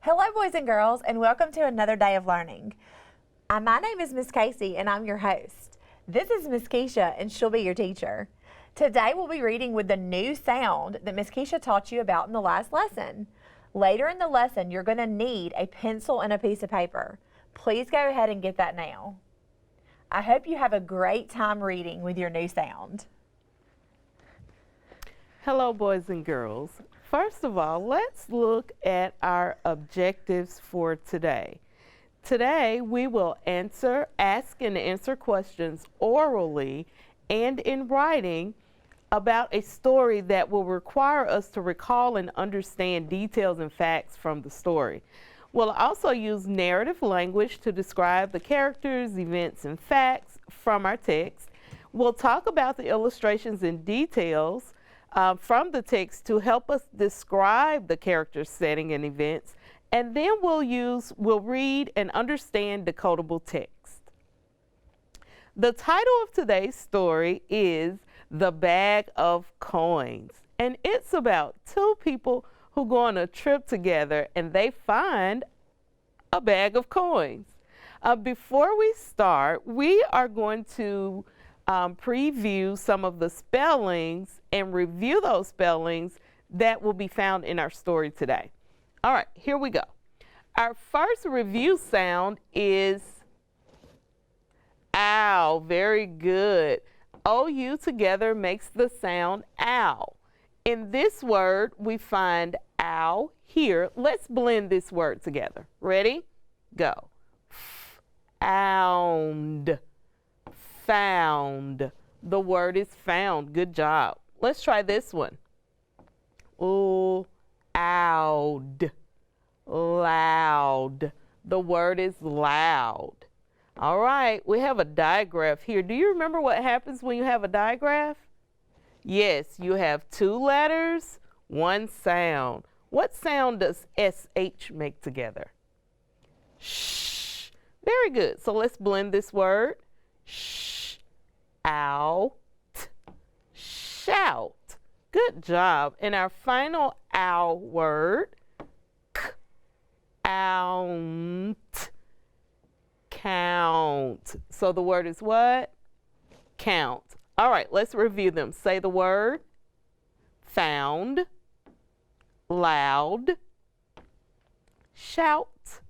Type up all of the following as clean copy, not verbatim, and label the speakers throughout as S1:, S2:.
S1: Hello, boys and girls, and welcome to another day of learning. My name is Miss Casey, and I'm your host. This is Miss Keisha, and she'll be your teacher. Today, we'll be reading with the new sound that Miss Keisha taught you about in the last lesson. Later in the lesson, you're going to need a pencil and a piece of paper. Please go ahead and get that now. I hope you have a great time reading with your new sound.
S2: Hello, boys and girls. First of all, let's look at our objectives for today. Today, we will ask and answer questions orally and in writing about a story that will require us to recall and understand details and facts from the story. We'll also use narrative language to describe the characters, events, and facts from our text. We'll talk about the illustrations and details from the text to help us describe the characters, setting, and events, and then we'll read and understand decodable text. The title of today's story is The Bag of Coins, and it's about two people who go on a trip together and they find a bag of coins. Before we start, we are going to preview some of the spellings and review those spellings that will be found in our story today. All right, here we go. Our first review sound is ow. Very good. OU together makes the sound ow. In this word, we find ow here. Let's blend this word together. Ready? Go. Found. Found. The word is found. Good job. Let's try this one. Ooh, owd. Loud. The word is loud. All right, we have a digraph here. Do you remember what happens when you have a digraph? Yes, you have two letters, one sound. What sound does SH make together? Shh. Very good. So let's blend this word. Shh. Out. Shout. Good job. And our final ow word, count. Count. So the word is what? Count. All right, let's review them. Say the word. Found. Loud. Shout.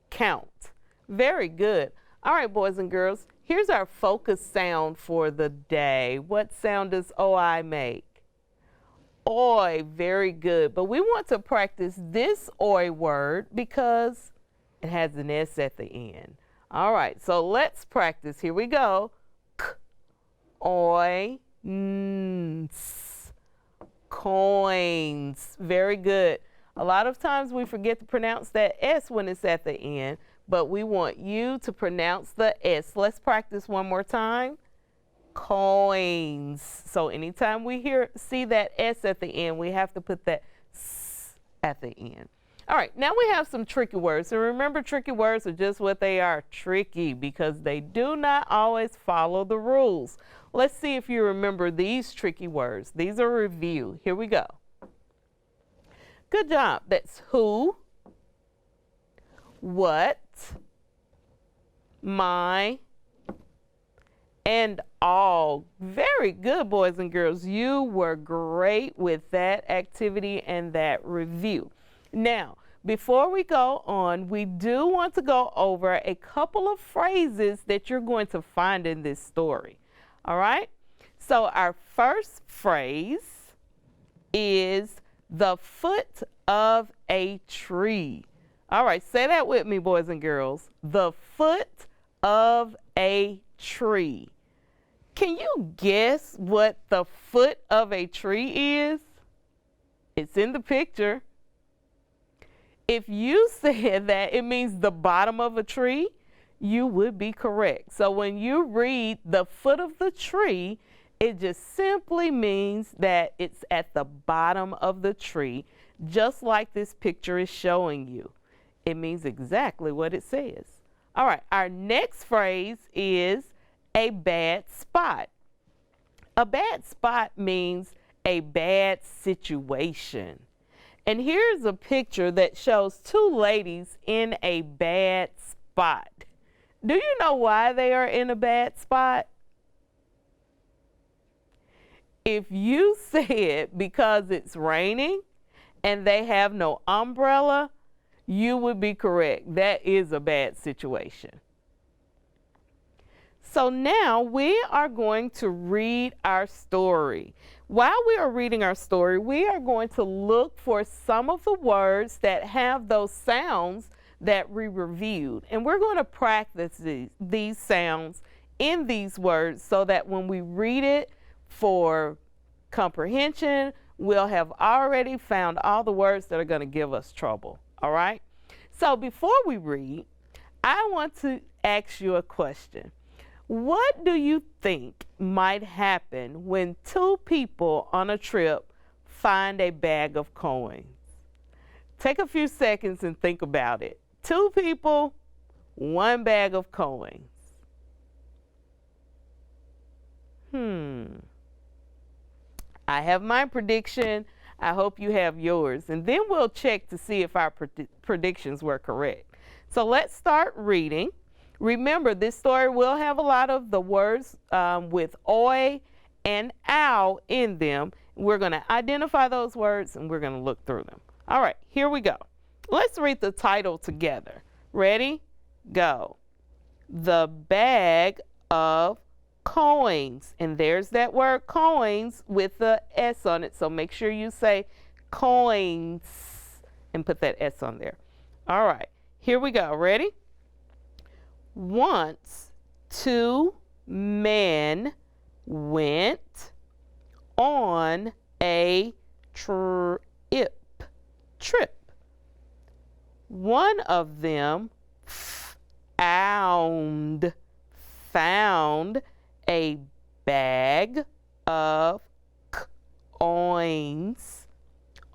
S2: Count. Very good. All right, boys and girls, here's our focus sound for the day. What sound does OI make? Oi. Very good. But we want to practice this oi word because it has an S at the end. All right, so let's practice. Here we go. Oi. Coins. Very good. A lot of times we forget to pronounce that S when it's at the end, but we want you to pronounce the S. Let's practice one more time. Coins. So anytime we see that S at the end, we have to put that S at the end. All right, now we have some tricky words. And remember, tricky words are just what they are, tricky, because they do not always follow the rules. Let's see if you remember these tricky words. These are review. Here we go. Good job. That's who, what, my, and all. Very good, boys and girls. You were great with that activity and that review. Now, before we go on, we do want to go over a couple of phrases that you're going to find in this story. All right? So our first phrase is the foot of a tree. All right, say that with me, boys and girls. The foot of a tree. Can you guess what the foot of a tree is? It's in the picture. If you said that it means the bottom of a tree, you would be correct. So when you read the foot of the tree, it just simply means that it's at the bottom of the tree, just like this picture is showing you. It means exactly what it says. All right, our next phrase is a bad spot. A bad spot means a bad situation. And here's a picture that shows two ladies in a bad spot. Do you know why they are in a bad spot? If you said because it's raining and they have no umbrella, you would be correct. That is a bad situation. So now we are going to read our story. While we are reading our story, we are going to look for some of the words that have those sounds that we reviewed. And we're going to practice these sounds in these words so that when we read it for comprehension, we'll have already found all the words that are going to give us trouble. All right? So before we read, I want to ask you a question. What do you think might happen when two people on a trip find a bag of coins? Take a few seconds and think about it. Two people, one bag of coins. I have my prediction. I hope you have yours. And then we'll check to see if our predictions were correct. So let's start reading. Remember, this story will have a lot of the words with oi and ow in them. We're going to identify those words and we're going to look through them. All right, here we go. Let's read the title together. Ready? Go. The bag of coins. And there's that word coins with the S on it. So make sure you say coins and put that S on there. All right, here we go. Ready? Once two men went on a trip. One of them found a bag of coins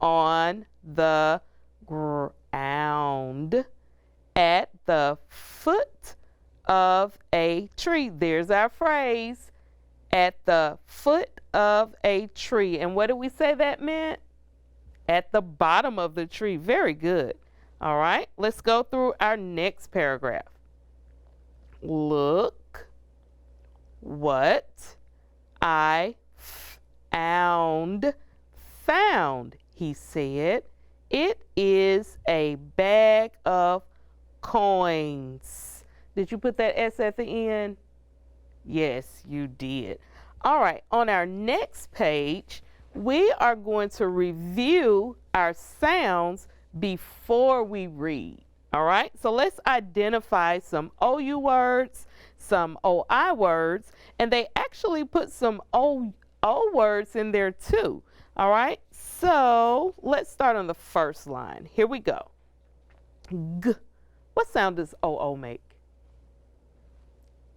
S2: on the ground at the foot of a tree. There's our phrase, at the foot of a tree. And what did we say that meant? At the bottom of the tree. Very good. All right, let's go through our next paragraph. Look what I found, he said. It is a bag of coins. Did you put that S at the end? Yes, you did. All right, on our next page, we are going to review our sounds before we read. All right, so let's identify some OU words, some OI words, and they actually put some O words in there too. All right, so let's start on the first line. Here we go. G. What sound does OO make?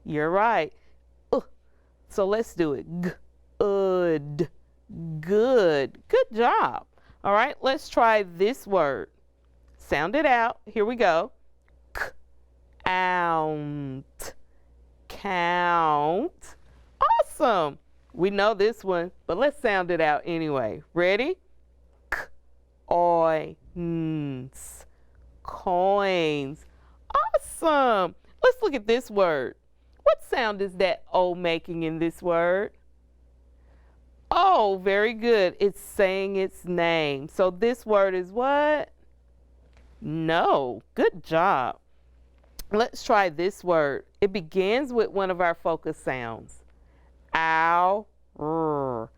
S2: You're right. So let's do it. Good. Good. Good job. All right, let's try this word. Sound it out. Here we go. Count. Count. Awesome. We know this one, but let's sound it out anyway. Ready? Coins. Coins. Awesome. Let's look at this word. What sound is that O making in this word? Oh, very good. It's saying its name. So this word is what? No. Good job. Let's try this word. It begins with one of our focus sounds. Hour.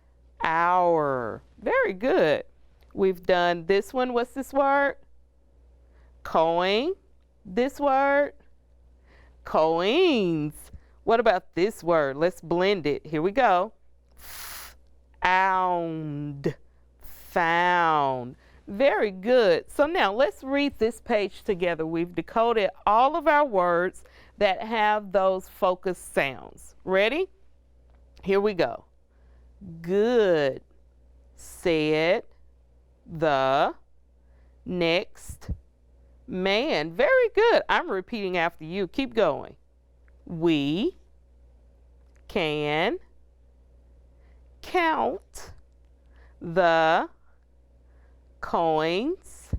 S2: Hour. Very good. We've done this one. What's this word? Coin. This word? Coins. What about this word? Let's blend it. Here we go. Found. Found. Very good. So now let's read this page together. We've decoded all of our words that have those focus sounds. Ready? Here we go. Good, said the next man. Very good. I'm repeating after you. Keep going. We can count the coins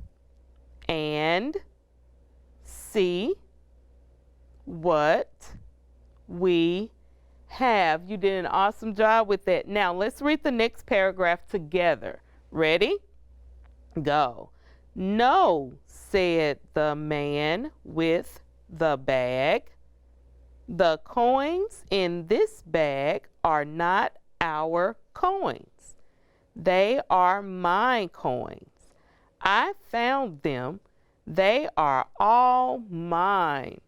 S2: and see what we have. You did an awesome job with that. Now let's read the next paragraph together. Ready? Go. No, said the man with the bag. The coins in this bag are not our coins. They are my coins. I found them. They are all mine.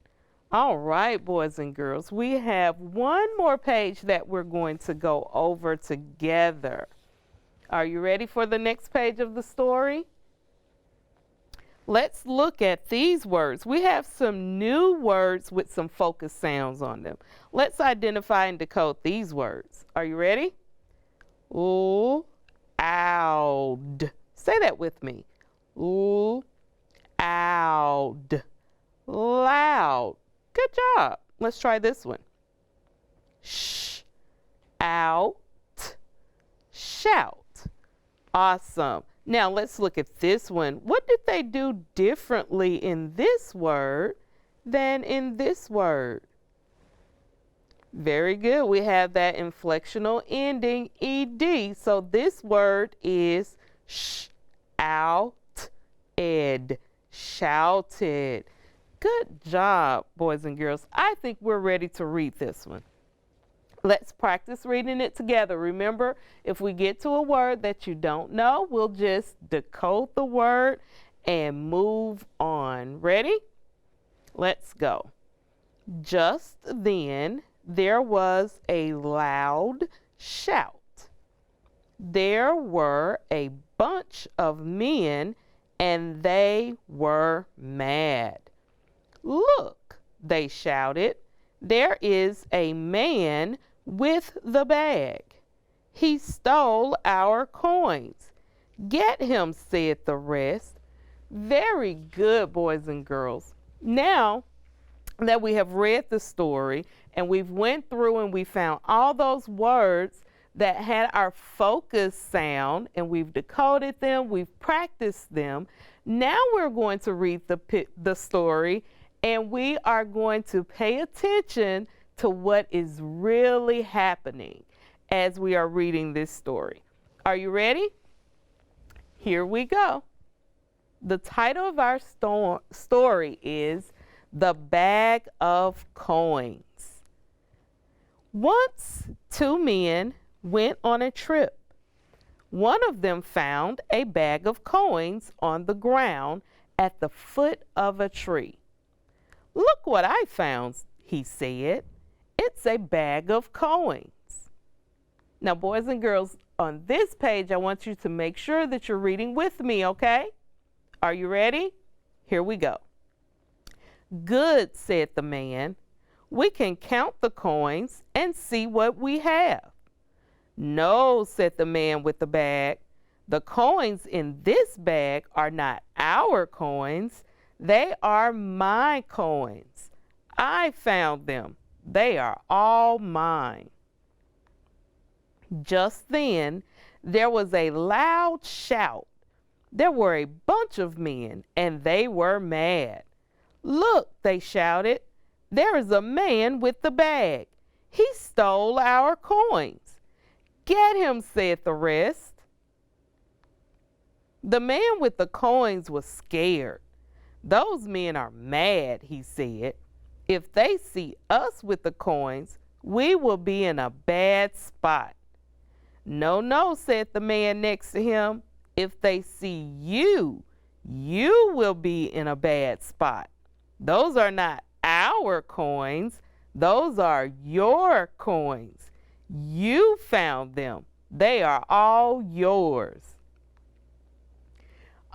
S2: All right, boys and girls, we have one more page that we're going to go over together. Are you ready for the next page of the story? Let's look at these words. We have some new words with some focus sounds on them. Let's identify and decode these words. Are you ready? Loud. Say that with me. Loud. Loud. Good job. Let's try this one. Sh. Out. Shout. Awesome. Now let's look at this one. What did they do differently in this word than in this word? Very good. We have that inflectional ending, ed. So this word is sh-out-ed, shouted. Good job, boys and girls. I think we're ready to read this one. Let's practice reading it together. Remember, if we get to a word that you don't know, we'll just decode the word and move on. Ready? Let's go. Just then, there was a loud shout. There were a bunch of men, and they were mad. Look, they shouted, there is a man with the bag. He stole our coins. Get him, said the rest. Very good, boys and girls. Now that we have read the story and we've went through and we found all those words that had our focus sound and we've decoded them, we've practiced them, now we're going to read the story and we are going to pay attention to what is really happening as we are reading this story. Are you ready? Here we go. The title of our story is The Bag of Coins. Once two men went on a trip. One of them found a bag of coins on the ground at the foot of a tree. Look what I found, he said. It's a bag of coins. Now, boys and girls, on this page, I want you to make sure that you're reading with me, okay? Are you ready? Here we go. Good, said the man. We can count the coins and see what we have. No, said the man with the bag. The coins in this bag are not our coins. They are my coins. I found them. They are all mine. Just then, there was a loud shout. There were a bunch of men, and they were mad. Look, they shouted, there is a man with the bag. He stole our coins. Get him, said the rest. The man with the coins was scared. Those men are mad, he said. If they see us with the coins, we will be in a bad spot. No, no, said the man next to him. If they see you, you will be in a bad spot. Those are not our coins. Those are your coins. You found them. They are all yours.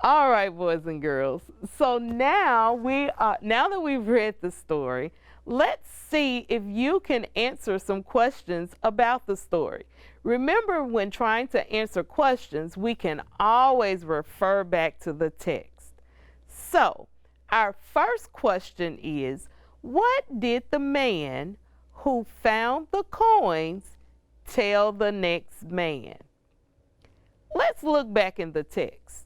S2: All right, boys and girls. So now that we've read the story, let's see if you can answer some questions about the story. Remember, when trying to answer questions, we can always refer back to the text. So, our first question is, what did the man who found the coins tell the next man? Let's look back in the text.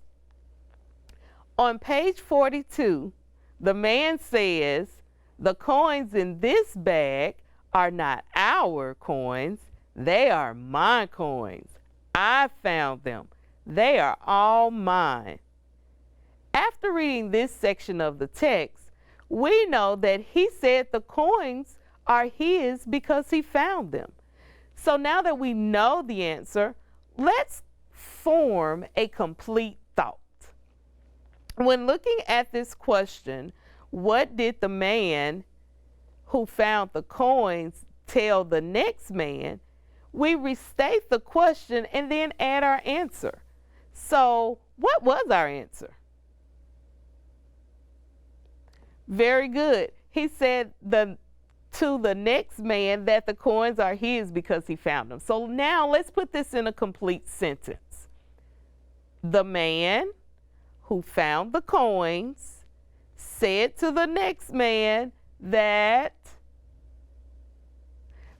S2: On page 42, the man says, the coins in this bag are not our coins, they are my coins. I found them. They are all mine. After reading this section of the text, we know that he said the coins are his because he found them. So now that we know the answer, let's form a complete thought. When looking at this question, what did the man who found the coins tell the next man? We restate the question and then add our answer. So, what was our answer? Very good. He said to the next man that the coins are his because he found them. So now let's put this in a complete sentence. The man who found the coins said to the next man that,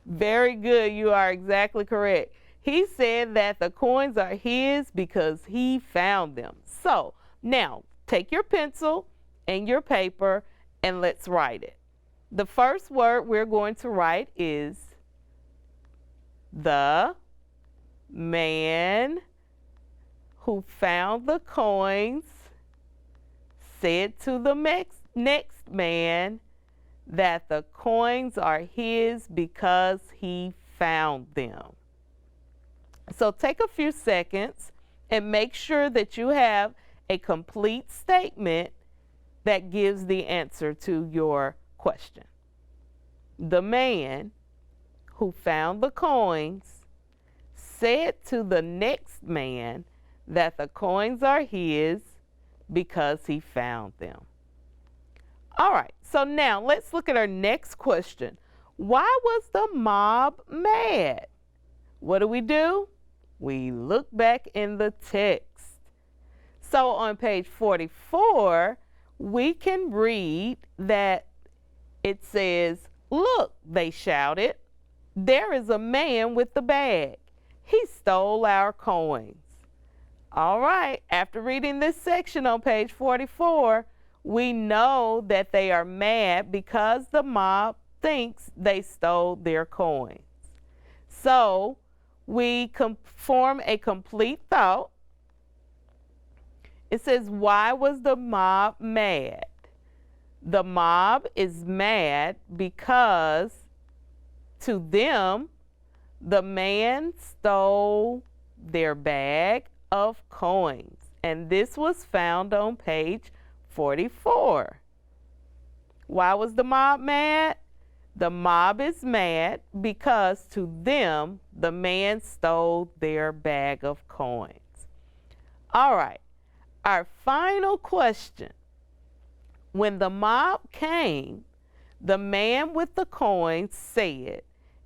S2: very good, you are exactly correct. He said that the coins are his because he found them. So now take your pencil and your paper and let's write it. The first word we're going to write is the man who found the coins said to the next man that the coins are his because he found them. So take a few seconds and make sure that you have a complete statement that gives the answer to your question. The man who found the coins said to the next man that the coins are his because he found them. All right, so now let's look at our next question. Why was the mob mad? What do? We look back in the text. So on page 44, we can read that it says, "Look," they shouted, "there is a man with the bag. He stole our coins." All right, after reading this section on page 44, we know that they are mad because the mob thinks they stole their coins. So we form a complete thought. It says, why was the mob mad? The mob is mad because to them, the man stole their bag of coins. And this was found on page 44. Why was the mob mad? The mob is mad because to them, the man stole their bag of coins. All right, our final question. When the mob came, the man with the coins said,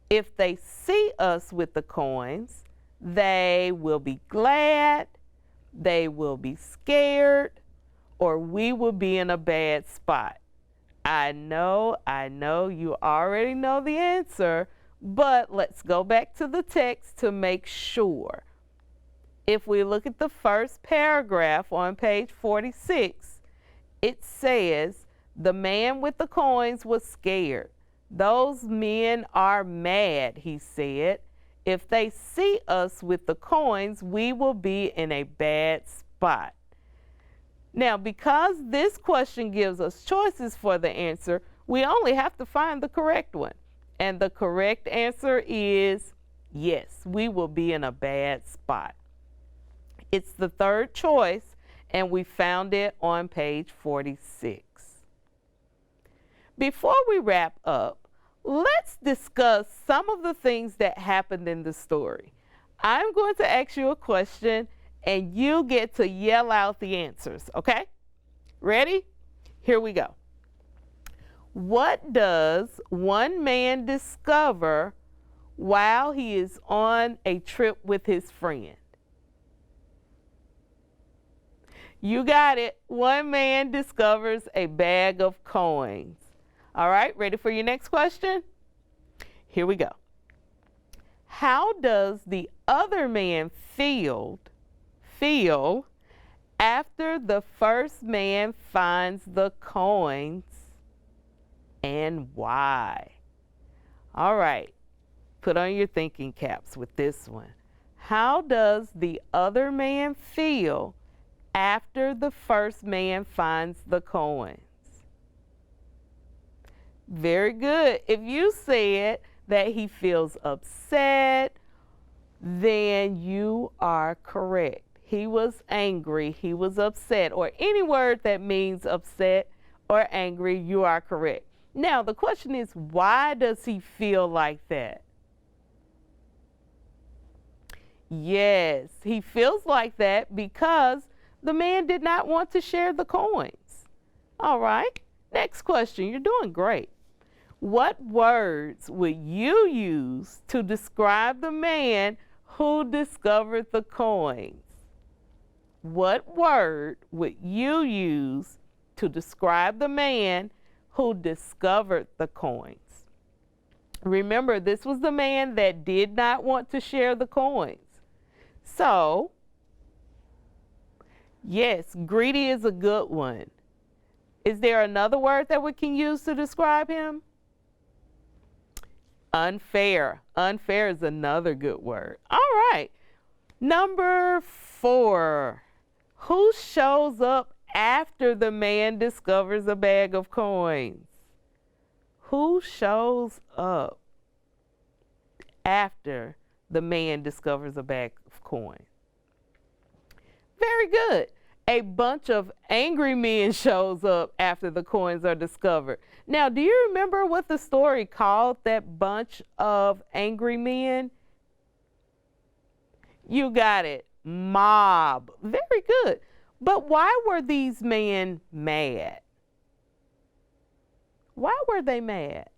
S2: if they see us with the coins, they will be glad, they will be scared, or we will be in a bad spot. I know you already know the answer, but let's go back to the text to make sure. If we look at the first paragraph on page 46, it says, the man with the coins was scared. Those men are mad, he said. If they see us with the coins, we will be in a bad spot. Now, because this question gives us choices for the answer, we only have to find the correct one. And the correct answer is yes, we will be in a bad spot. It's the third choice, and we found it on page 46. Before we wrap up, let's discuss some of the things that happened in the story. I'm going to ask you a question, and you get to yell out the answers, okay? Ready? Here we go. What does one man discover while he is on a trip with his friend? You got it. One man discovers a bag of coins. All right, ready for your next question? Here we go. How does the other man feel after the first man finds the coins, and why? All right, put on your thinking caps with this one. How does the other man feel after the first man finds the coins? Very good. If you said that he feels upset, then you are correct. He was angry, he was upset, or any word that means upset or angry, you are correct. Now, the question is, why does he feel like that? Yes, he feels like that because the man did not want to share the coins. All right, next question. You're doing great. What words would you use to describe the man who discovered the coins? What word would you use to describe the man who discovered the coins? Remember, this was the man that did not want to share the coins. So, yes, greedy is a good one. Is there another word that we can use to describe him? Unfair. Unfair is another good word. All right. Number 4. Who shows up after the man discovers a bag of coins? Who shows up after the man discovers a bag of coins? Very good. A bunch of angry men shows up after the coins are discovered. Now, do you remember what the story called that bunch of angry men? You got it. Mob. Very good. But why were these men mad? Why were they mad?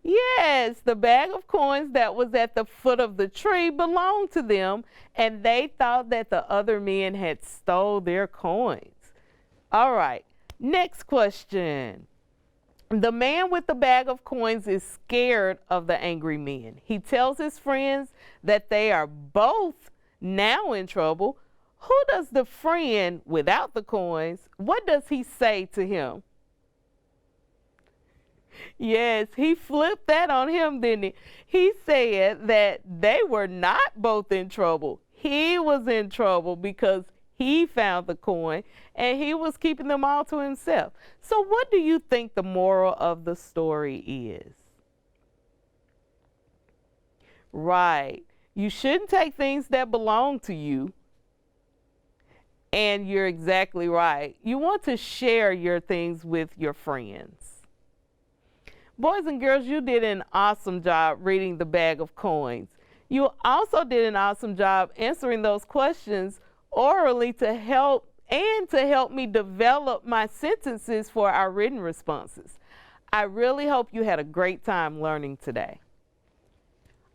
S2: Yes, the bag of coins that was at the foot of the tree belonged to them, and they thought that the other men had stole their coins. All right, next question. The man with the bag of coins is scared of the angry men. He tells his friends that they are both now in trouble. Who does the friend without the coins, what does he say to him? Yes, he flipped that on him, didn't he? He said that they were not both in trouble. He was in trouble because he found the coin and he was keeping them all to himself. So what do you think the moral of the story is? Right. You shouldn't take things that belong to you. And you're exactly right. You want to share your things with your friends. Boys and girls, you did an awesome job reading the bag of coins. You also did an awesome job answering those questions orally to help me develop my sentences for our written responses. I really hope you had a great time learning today.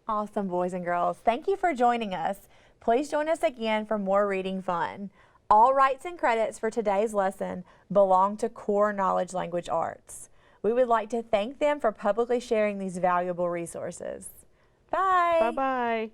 S1: Awesome, boys and girls. Thank you for joining us. Please join us again for more reading fun. All rights and credits for today's lesson belong to Core Knowledge Language Arts. We would like to thank them for publicly sharing these valuable resources. Bye.
S2: Bye-bye.